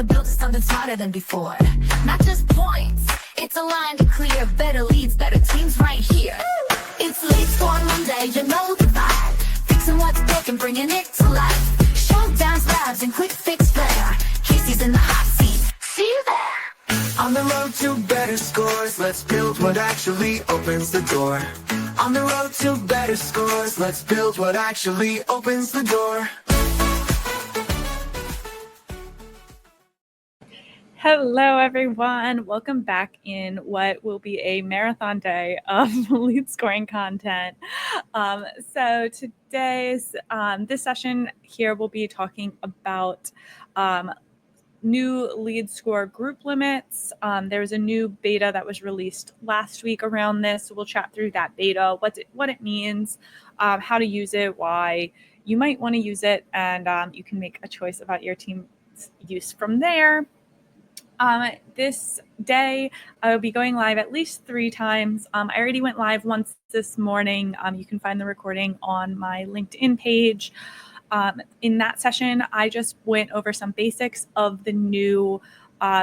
to build something smarter than before. Not just points, it's aligned to clear better leads, better teams right here. It's Lead Score Monday, you know the vibe. Fixing what's broken, bringing it to life. Showdowns, labs, and quick fix flair. Casey's in the hot seat, see you there. On the road to better scores, let's build what actually opens the door. On the road to better scores, let's build what actually opens the door. Hello, everyone. Welcome back in what will be a marathon day of lead scoring content. So today's this session here will be talking about new lead score group limits. There was a new beta that was released last week around this. So we'll chat through that beta, what it means, how to use it, why you might want to use it, and you can make a choice about your team's use from there. This day, I will be going live at least 3 times. I already went live once this morning. You can find the recording on my LinkedIn page. In that session, I just went over some basics of the new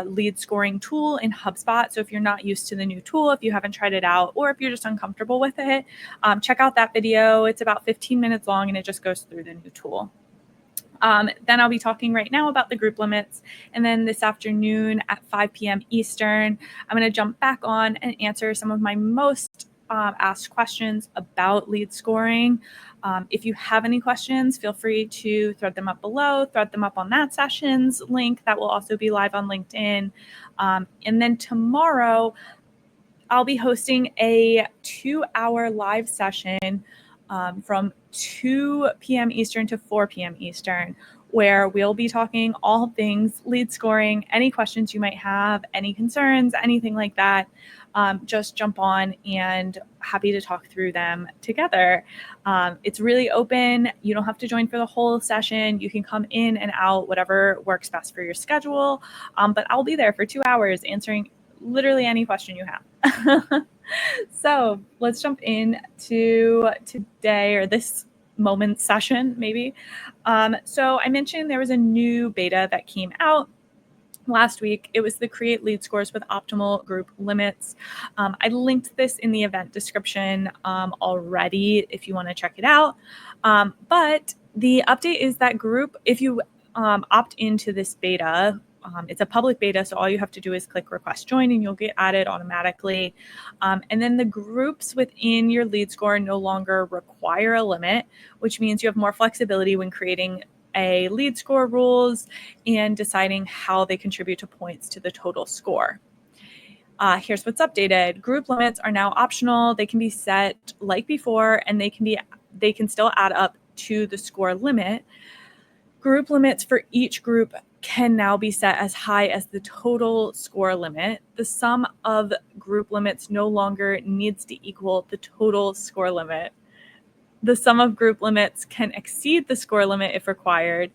lead scoring tool in HubSpot. So if you're not used to the new tool, if you haven't tried it out, or if you're just uncomfortable with it, check out that video. It's about 15 minutes long, and it just goes through the new tool. Then I'll be talking right now about the group limits. And then this afternoon at 5 p.m. Eastern, I'm going to jump back on and answer some of my most asked questions about lead scoring. If you have any questions, feel free to thread them up below, thread them up on that session's link that will also be live on LinkedIn. And then tomorrow, I'll be hosting a 2-hour live session from 2 p.m. Eastern to 4 p.m. Eastern, where we'll be talking all things lead scoring, any questions you might have, any concerns, anything like that. Just jump on and happy to talk through them together. It's really open. You don't have to join for the whole session. You can come in and out, whatever works best for your schedule. But I'll be there for 2 hours answering literally any question you have. So let's jump in to today, or this moment session, maybe. So I mentioned there was a new beta that came out last week. It was the Create Lead Scores with Optimal Group Limits. I linked this in the event description already if you want to check it out. But the update is that group, if you opt into this beta, it's a public beta, so all you have to do is click request join and you'll get added automatically. And then the groups within your lead score no longer require a limit, which means you have more flexibility when creating a lead score rules and deciding how they contribute to points to the total score. Here's what's updated. Group limits are now optional. They can be set like before, and they can still add up to the score limit. Group limits for each group can now be set as high as the total score limit. The sum of group limits no longer needs to equal the total score limit. The sum of group limits can exceed the score limit if required,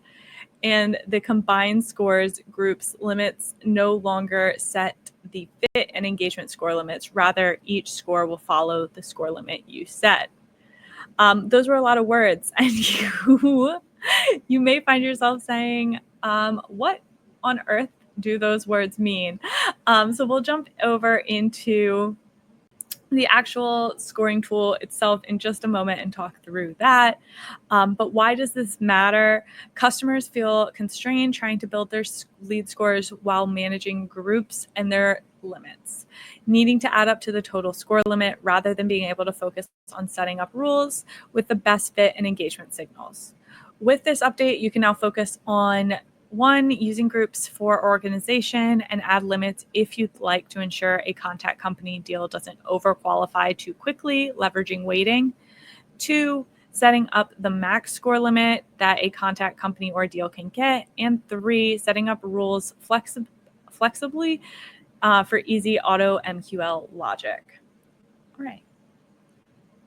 and the combined scores groups limits no longer set the fit and engagement score limits. Rather, each score will follow the score limit you set. Those were a lot of words, and you may find yourself saying, what on earth do those words mean? So we'll jump over into the actual scoring tool itself in just a moment and talk through that. But why does this matter? Customers feel constrained trying to build their lead scores while managing groups and their limits, needing to add up to the total score limit rather than being able to focus on setting up rules with the best fit and engagement signals. With this update, you can now focus on 1, using groups for organization and add limits if you'd like to ensure a contact company deal doesn't overqualify too quickly, leveraging weighting. 2, setting up the max score limit that a contact company or deal can get. And 3, setting up rules flexibly for easy auto MQL logic. All right.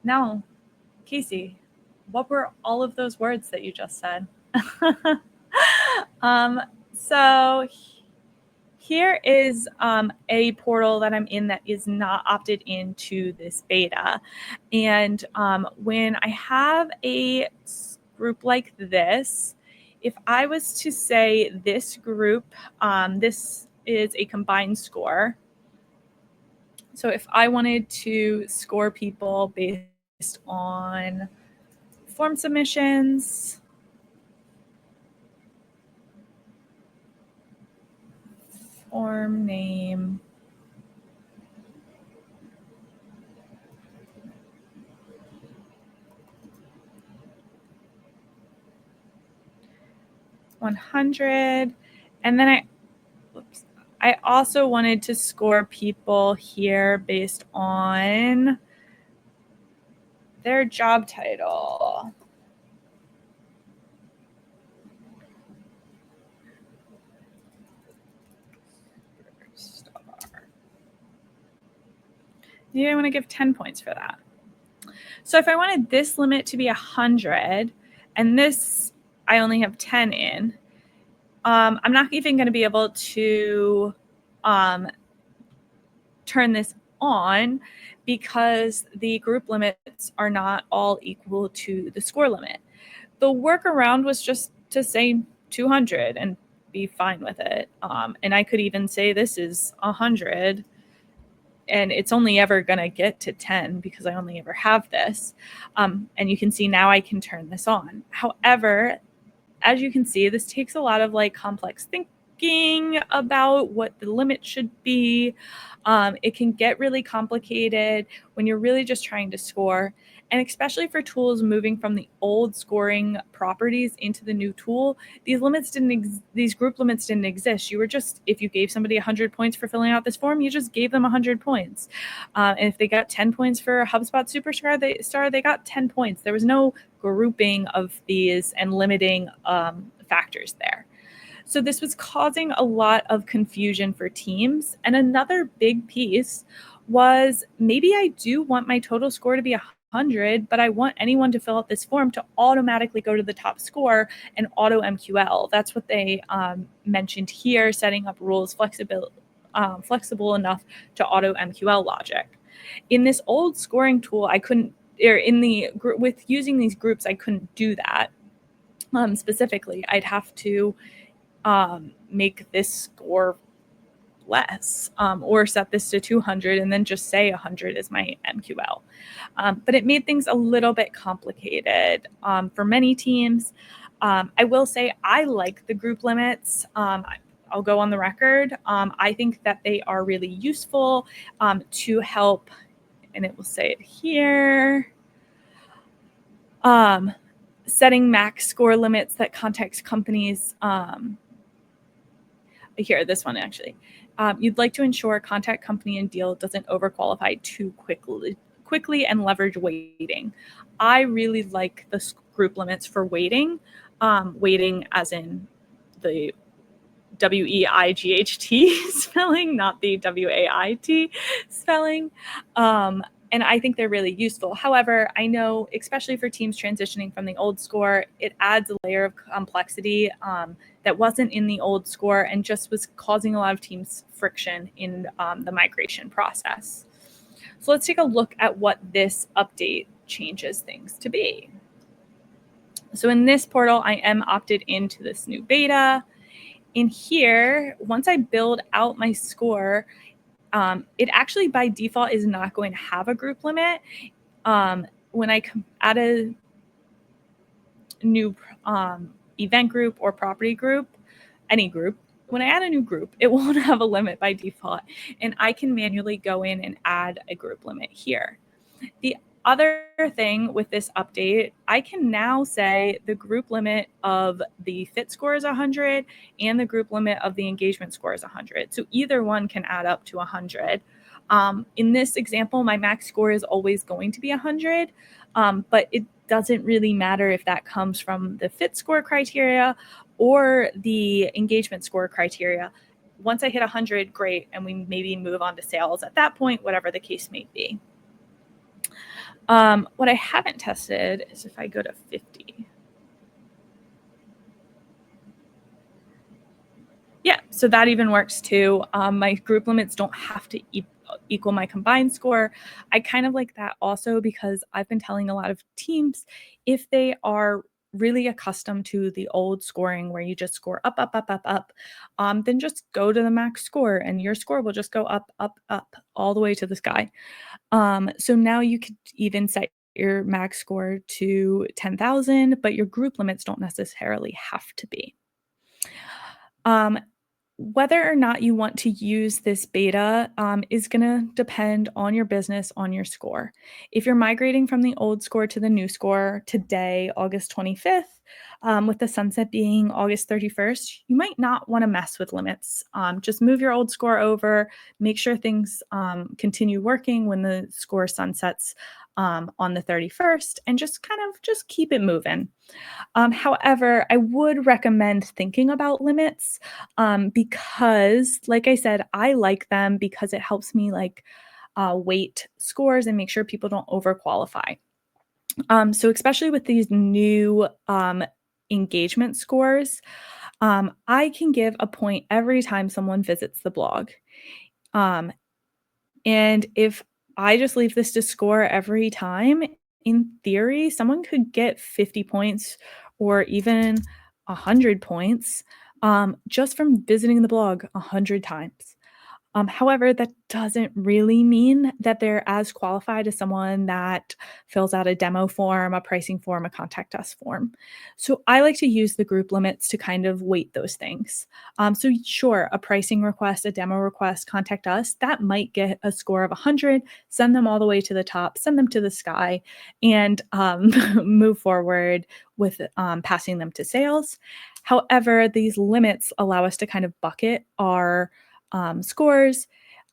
Now, Casey, what were all of those words that you just said? So here is a portal that I'm in that is not opted into this beta. And when I have a group like this, if I was to say this group, this is a combined score. So if I wanted to score people based on form submissions, form name, $100, and then I also wanted to score people here based on their job title. Maybe I want to give 10 points for that. So if I wanted this limit to be 100 and this I only have 10 in, I'm not even going to be able to turn this on because the group limits are not all equal to the score limit. The workaround was just to say 200 and be fine with it. And I could even say this is 100 and it's only ever going to get to 10 because I only ever have this. And you can see now I can turn this on. However, as you can see, this takes a lot of like complex thinking about what the limit should be. It can get really complicated when you're really just trying to score. And especially for tools moving from the old scoring properties into the new tool, these group limits didn't exist. You were just, if you gave somebody 100 points for filling out this form, you just gave them 100 points. And if they got 10 points for a HubSpot Superstar, they got 10 points. There was no grouping of these and limiting factors there. So this was causing a lot of confusion for teams. And another big piece was maybe I do want my total score to be 100, but I want anyone to fill out this form to automatically go to the top score and auto MQL. That's what they mentioned here, setting up rules flexible enough to auto MQL logic. In this old scoring tool, I couldn't, or with using these groups, I couldn't do that. Specifically, I'd have to make this score less or set this to 200 and then just say 100 is my MQL. But it made things a little bit complicated for many teams. I will say I like the group limits. I'll go on the record. I think that they are really useful to help, and it will say it here, setting max score limits that context companies here, this one actually. You'd like to ensure contact company and deal doesn't overqualify too quickly and leverage weighting. I really like the group limits for weighting, weighting as in the WEIGHT spelling, not the WAIT spelling. And I think they're really useful. However, I know, especially for teams transitioning from the old score, it adds a layer of complexity that wasn't in the old score and just was causing a lot of teams friction in the migration process. So let's take a look at what this update changes things to be. So in this portal, I am opted into this new beta. In here, once I build out my score, it actually by default is not going to have a group limit. When I add a new event group or property group, any group, when I add a new group, it won't have a limit by default. And I can manually go in and add a group limit here. The other thing with this update, I can now say the group limit of the fit score is 100 and the group limit of the engagement score is 100. So either one can add up to 100. In this example, my max score is always going to be 100, but it doesn't really matter if that comes from the fit score criteria or the engagement score criteria. Once I hit 100, great, and we maybe move on to sales at that point, whatever the case may be. What I haven't tested is if I go to 50. Yeah, so that even works too. My group limits don't have to equal my combined score. I kind of like that also because I've been telling a lot of teams if they are really accustomed to the old scoring where you just score up, up, up, up, up, then just go to the max score and your score will just go up, up, up all the way to the sky. So now you could even set your max score to 10,000, but your group limits don't necessarily have to be. Um, Whether or not you want to use this beta is going to depend on your business, on your score. If you're migrating from the old score to the new score today, August 25th, with the sunset being August 31st, you might not want to mess with limits. Just move your old score over, make sure things continue working when the score sunsets on the 31st, and just kind of just keep it moving. However, I would recommend thinking about limits because, like I said, I like them because it helps me weight scores and make sure people don't overqualify. So especially with these new engagement scores, I can give a point every time someone visits the blog. And if I just leave this to score every time, in theory, someone could get 50 points or even 100 points just from visiting the blog 100 times. However, that doesn't really mean that they're as qualified as someone that fills out a demo form, a pricing form, a contact us form. So I like to use the group limits to kind of weight those things. So sure, a pricing request, a demo request, contact us, that might get a score of 100, send them all the way to the top, send them to the sky, and move forward with passing them to sales. However, these limits allow us to kind of bucket our scores.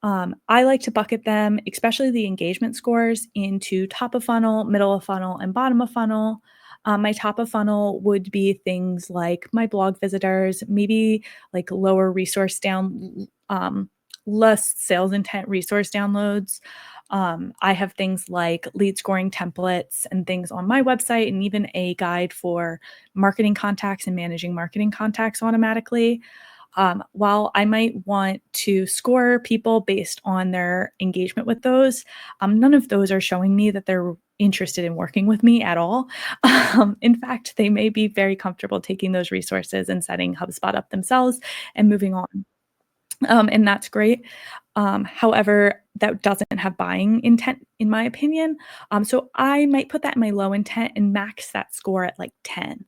I like to bucket them, especially the engagement scores, into top of funnel, middle of funnel, and bottom of funnel. My top of funnel would be things like my blog visitors, maybe like lower resource down, less sales intent resource downloads. I have things like lead scoring templates and things on my website, and even a guide for marketing contacts and managing marketing contacts automatically. While I might want to score people based on their engagement with those, none of those are showing me that they're interested in working with me at all. In fact, they may be very comfortable taking those resources and setting HubSpot up themselves and moving on. And that's great. However, that doesn't have buying intent, in my opinion. So I might put that in my low intent and max that score at like 10.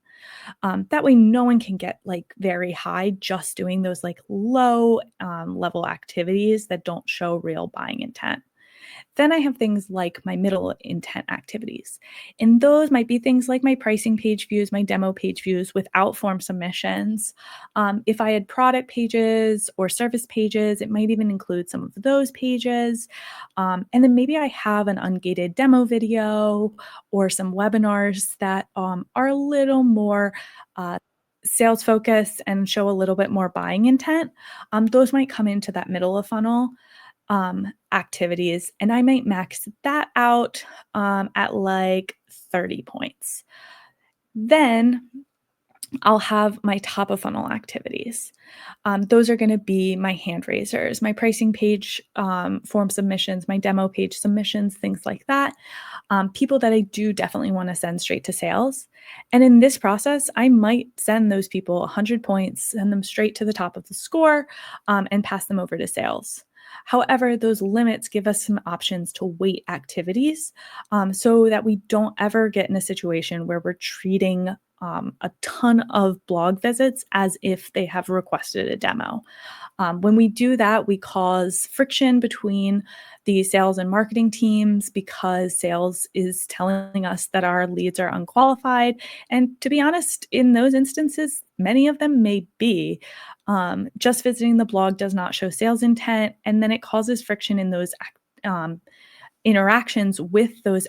That way no one can get like very high just doing those like low level activities that don't show real buying intent. Then I have things like my middle intent activities. And those might be things like my pricing page views, my demo page views without form submissions. If I had product pages or service pages, it might even include some of those pages. And then maybe I have an ungated demo video or some webinars that are a little more sales focused and show a little bit more buying intent. Those might come into that middle of funnel activities, and I might max that out at like 30 points. Then I'll have my top of funnel activities. Those are going to be my hand raisers, my pricing page form submissions, my demo page submissions, things like that. People that I do definitely want to send straight to sales. And in this process, I might send those people 100 points, send them straight to the top of the score, and pass them over to sales. However, those limits give us some options to weight activities so that we don't ever get in a situation where we're treating a ton of blog visits as if they have requested a demo. When we do that, we cause friction between the sales and marketing teams because sales is telling us that our leads are unqualified. And to be honest, in those instances, many of them may be. Just visiting the blog does not show sales intent, and then it causes friction in those interactions with those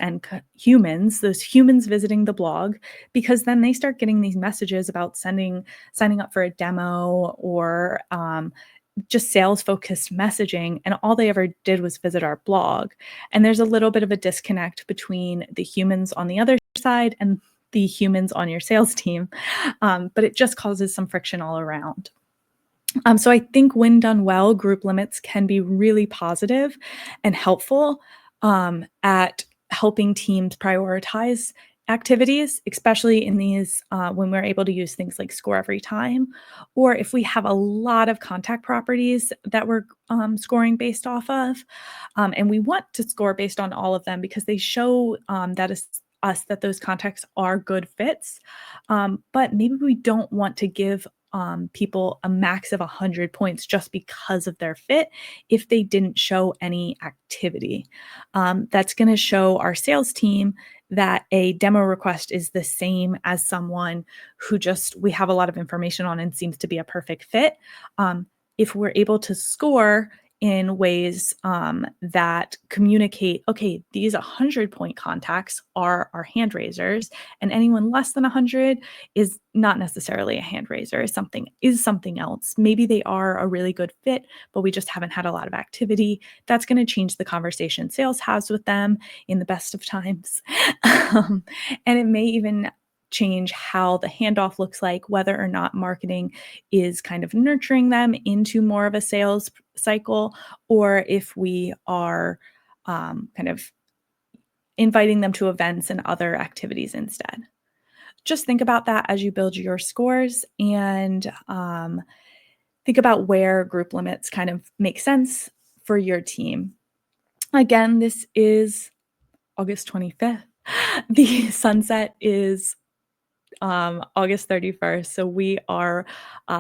humans, those humans visiting the blog, because then they start getting these messages about signing up for a demo or just sales focused messaging, and all they ever did was visit our blog. And there's a little bit of a disconnect between the humans on the other side and the humans on your sales team, but it just causes some friction all around. So I think when done well, group limits can be really positive and helpful at helping teams prioritize activities, especially in these when we're able to use things like score every time, or if we have a lot of contact properties that we're scoring based off of, and we want to score based on all of them because they show that is us that those contacts are good fits. But maybe we don't want to give people a max of 100 points just because of their fit if they didn't show any activity. That's going to show our sales team that a demo request is the same as someone who just we have a lot of information on and seems to be a perfect fit. If we're able to score in ways that communicate, okay, these 100-point contacts are our hand raisers, and anyone less than 100 is not necessarily a hand raiser, is something else. Maybe they are a really good fit, but we just haven't had a lot of activity. That's going to change the conversation sales has with them in the best of times. And it may even change how the handoff looks like, whether or not marketing is kind of nurturing them into more of a sales cycle, or if we are kind of inviting them to events and other activities instead. Just think about that as you build your scores, and think about where group limits kind of make sense for your team. Again, this is August 25th. The sunset is August 31st. So we are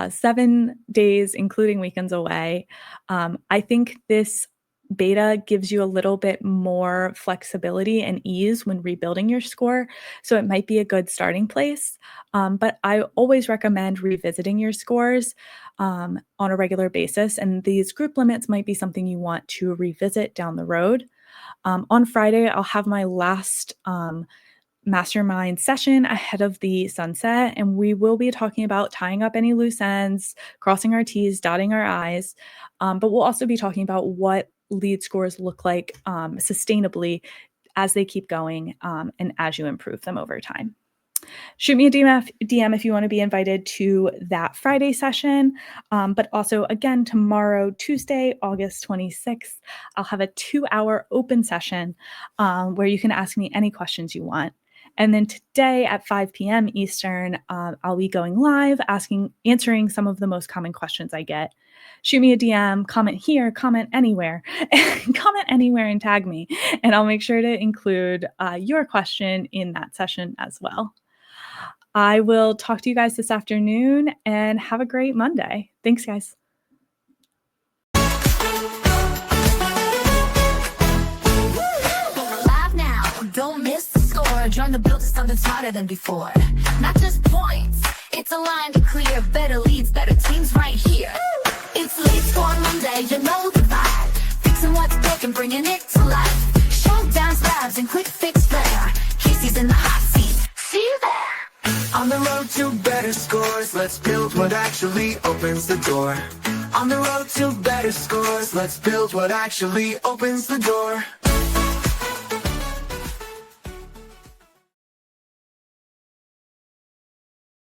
7 days, including weekends, away. I think this beta gives you a little bit more flexibility and ease when rebuilding your score. So it might be a good starting place. But I always recommend revisiting your scores on a regular basis. And these group limits might be something you want to revisit down the road. On Friday, I'll have my last mastermind session ahead of the sunset, and we will be talking about tying up any loose ends, crossing our T's, dotting our I's, but we'll also be talking about what lead scores look like sustainably as they keep going and as you improve them over time. Shoot me a DM if you want to be invited to that Friday session. But also, again, tomorrow, Tuesday, August 26th, I'll have a 2-hour open session where you can ask me any questions you want. And then today at 5 p.m. Eastern, I'll be going live, answering some of the most common questions I get. Shoot me a DM, comment here, comment anywhere, and tag me. And I'll make sure to include your question in that session as well. I will talk to you guys this afternoon, and have a great Monday. Thanks, guys. Live now, don't miss the score. Join the build to something smarter than before. Not just points, it's aligned to clear. Better leads, better teams right here. It's Lead Score Monday, you know the vibe. Fixing what's broken, bringing it to life. Showdowns, labs, and quick fix flair. Casey's in the hot seat, see you there. On the road to better scores, let's build what actually opens the door. On the road to better scores, let's build what actually opens the door.